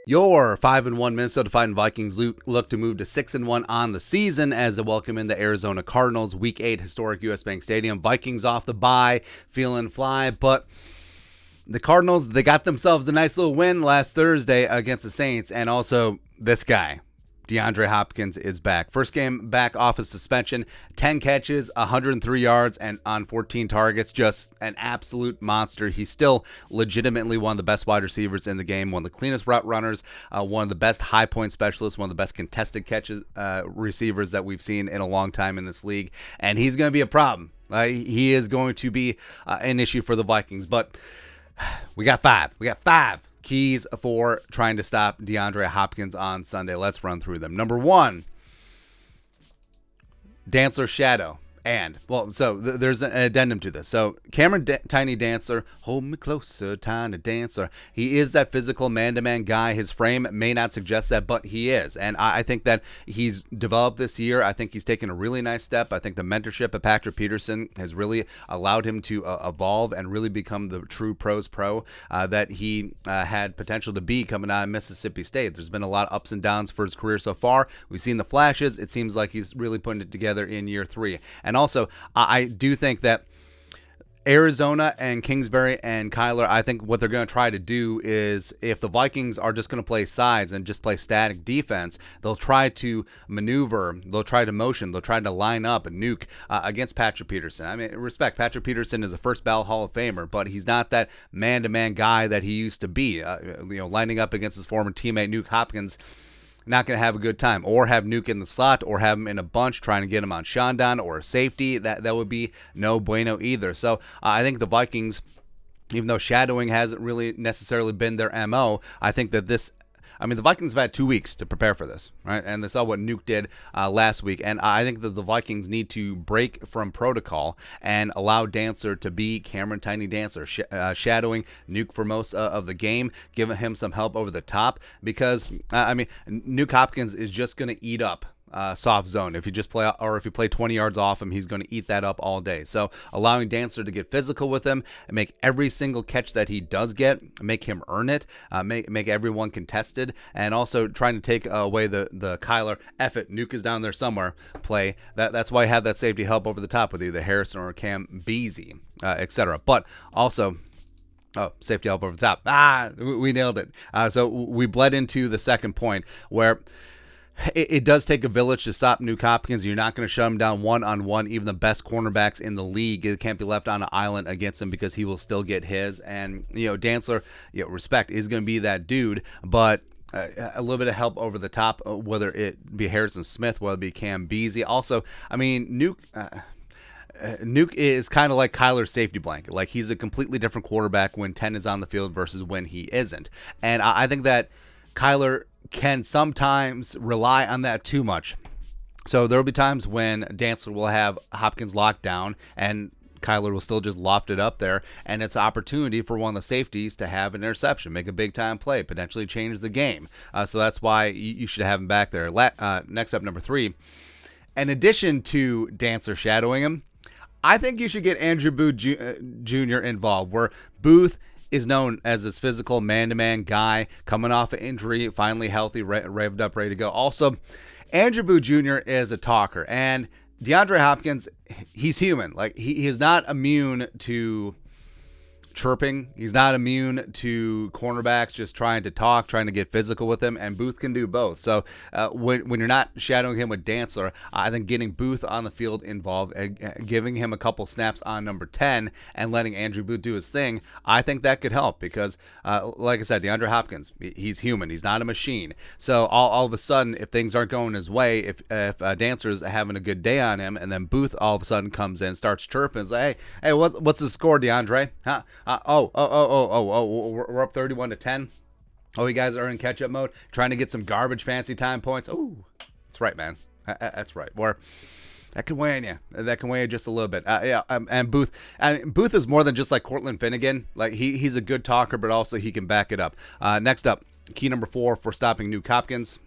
Your 5-1 Minnesota Vikings look to move to 6-1 on the season as they welcome in the Arizona Cardinals. Week 8, historic U.S. Bank Stadium. Vikings off the bye, feeling fly, but the Cardinals, they got themselves a nice little win last Thursday against the Saints, and also this guy, DeAndre Hopkins, is back. First game back off of suspension, 10 catches, 103 yards, and on 14 targets. Just an absolute monster. He's still legitimately one of the best wide receivers in the game, one of the cleanest route runners, one of the best high point specialists, one of the best contested catches receivers that we've seen in a long time in this league, and he's going to be a problem. He is going to be an issue for the Vikings, but we got five keys for trying to stop DeAndre Hopkins on Sunday. Let's run through them. Number one, Dantzler shadow. There's an addendum to this. So Cameron Tiny Dantzler, hold me closer, Tiny Dantzler. He is that physical man-to-man guy. His frame may not suggest that, but he is. And I think that he's developed this year. I think he's taken a really nice step. I think the mentorship of Patrick Peterson has really allowed him to evolve and really become the true pros pro that he had potential to be coming out of Mississippi State. There's been a lot of ups and downs for his career so far. We've seen the flashes. It seems like he's really putting it together in year 3. And also, I do think that Arizona and Kingsbury and Kyler, I think what they're going to try to do is, if the Vikings are just going to play sides and just play static defense, they'll try to maneuver, they'll try to motion, they'll try to line up and nuke against Patrick Peterson. I mean, respect, Patrick Peterson is a first ballot Hall of Famer, but he's not that man-to-man guy that he used to be. Lining up against his former teammate Nuke Hopkins, not going to have a good time, or have Nuke in the slot, or have him in a bunch trying to get him on Shandon or a safety. That would be no bueno either. So I think the Vikings, even though shadowing hasn't really necessarily been their MO, I think that the Vikings have had 2 weeks to prepare for this, right? And they saw what Nuke did last week. And I think that the Vikings need to break from protocol and allow Dantzler to be Cameron Tiny Dantzler, shadowing Nuke for most of the game, giving him some help over the top. Because, Nuke Hopkins is just going to eat up soft zone. If you just play, or if you play 20 yards off him, he's going to eat that up all day. So allowing Dantzler to get physical with him and make every single catch that he does get, make him earn it, make everyone contested, and also trying to take away the Kyler, F it, Nuke is down there somewhere play. That's why I have that safety help over the top with either Harrison or Cam Beasley, etc. But also, safety help over the top. We nailed it. So we bled into the second point, where it does take a village to stop Nuke Hopkins. You're not going to shut him down one-on-one. Even the best cornerbacks in the league, it can't be left on an island against him, because he will still get his. And, Dantzler, respect, is going to be that dude, but a little bit of help over the top, whether it be Harrison Smith, whether it be Cam Beasley. Also, Nuke is kind of like Kyler's safety blanket. Like, he's a completely different quarterback when 10 is on the field versus when he isn't. And I think that Kyler can sometimes rely on that too much. So there will be times when Dantzler will have Hopkins locked down and Kyler will still just loft it up there, and it's an opportunity for one of the safeties to have an interception, make a big-time play, potentially change the game. So that's why you should have him back there. Next up, number 3. In addition to Dantzler shadowing him, I think you should get Andrew Booth Jr. involved, where Booth is known as this physical man-to-man guy, coming off an injury, finally healthy, revved up, ready to go. Also, Andrew Booth Jr. is a talker, and DeAndre Hopkins, he's human. Like, he is not immune to chirping. He's not immune to cornerbacks just trying to talk, trying to get physical with him, and Booth can do both. So when you're not shadowing him with Dantzler, I think getting Booth on the field involved, giving him a couple snaps on number 10 and letting Andrew Booth do his thing, I think that could help, because like I said, DeAndre Hopkins, he's human. He's not a machine. So all of a sudden, if things aren't going his way, if Dantzler's having a good day on him, and then Booth all of a sudden comes in, starts chirping, and say, hey, what's the score, DeAndre? Huh? We're up 31-10. Oh, you guys are in catch-up mode, trying to get some garbage fancy time points. Oh, that's right, man. That's right. Or that can weigh on you. That can weigh you just a little bit. And Booth, Booth is more than just like Cortland Finnegan. Like, he's a good talker, but also he can back it up. Next up, key number 4 for stopping Nuke Hopkins.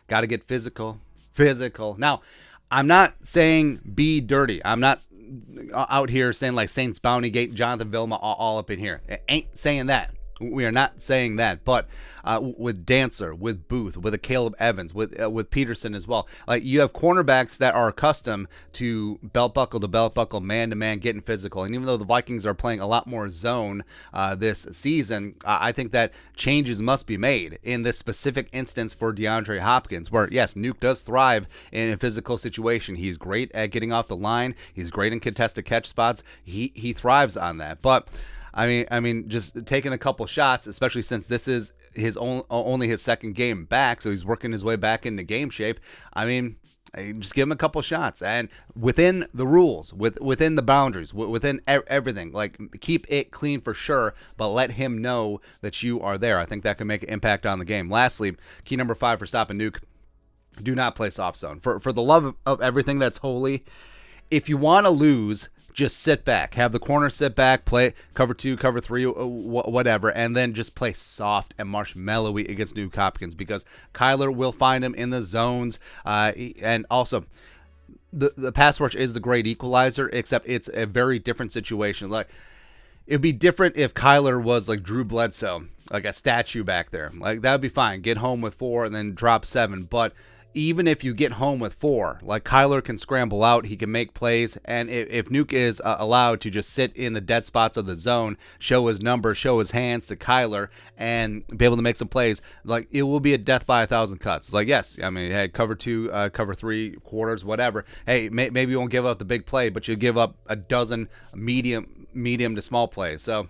Got to get physical. Now, I'm not saying be dirty. I'm not out here saying like Saints Bounty Gate, Jonathan Vilma all up in here. It ain't saying that. We are not saying that, but with Dancer, with Booth, with a Caleb Evans, with Peterson as well, like you have cornerbacks that are accustomed to belt buckle to belt buckle, man to man, getting physical. And even though the Vikings are playing a lot more zone this season, I think that changes must be made in this specific instance for DeAndre Hopkins, where yes, Nuke does thrive in a physical situation. He's great at getting off the line. He's great in contested catch spots. He thrives on that, but. I mean, just taking a couple shots, especially since this is his only his second game back, so he's working his way back into game shape. I mean, just give him a couple shots, and within the rules, within the boundaries, within everything, like keep it clean for sure, but let him know that you are there. I think that can make an impact on the game. Lastly, key number 5 for stopping Nuke: do not play soft zone. For the love of everything that's holy, if you want to lose, just sit back, have the corner sit back, play cover 2, cover 3, whatever, and then just play soft and marshmallowy against Nuke Hopkins, because Kyler will find him in the zones. And also, the pass rush is the great equalizer, except it's a very different situation. Like, it'd be different if Kyler was like Drew Bledsoe, like a statue back there. Like, that would be fine. Get home with 4 and then drop 7. But even if you get home with 4, like Kyler can scramble out, he can make plays, and if Nuke is allowed to just sit in the dead spots of the zone, show his numbers, show his hands to Kyler, and be able to make some plays, like it will be a death by 1,000 cuts. It's like, yes, I mean, hey, cover 2, cover 3 quarters, whatever. Hey, maybe you won't give up the big play, but you'll give up a dozen medium to small plays. So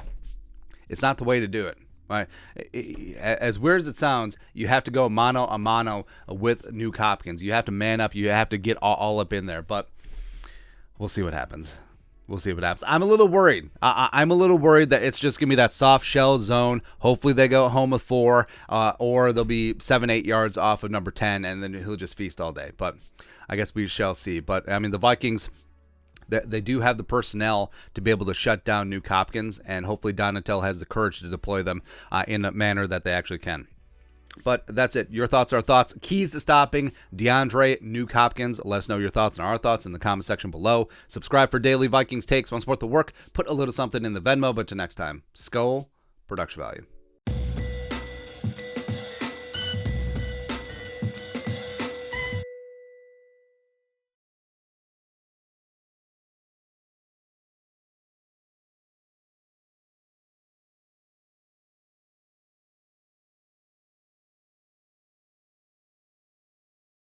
it's not the way to do it. Right. As weird as it sounds, you have to go mano a mano with Nuke Hopkins. You have to man up. You have to get all up in there. But we'll see what happens. We'll see what happens. I'm a little worried. I'm a little worried that it's just going to be that soft shell zone. Hopefully they go home with 4, or they'll be 7-8 yards off of number 10, and then he'll just feast all day. But I guess we shall see. But, I mean, the Vikings, they do have the personnel to be able to shut down Nuke Hopkins, and hopefully Donatel has the courage to deploy them in a manner that they actually can. But that's it. Your thoughts are thoughts. Keys to stopping DeAndre Nuke Hopkins. Let us know your thoughts and our thoughts in the comment section below. Subscribe for daily Vikings takes. Want to support the work? Put a little something in the Venmo. But till next time, Skull Production Value.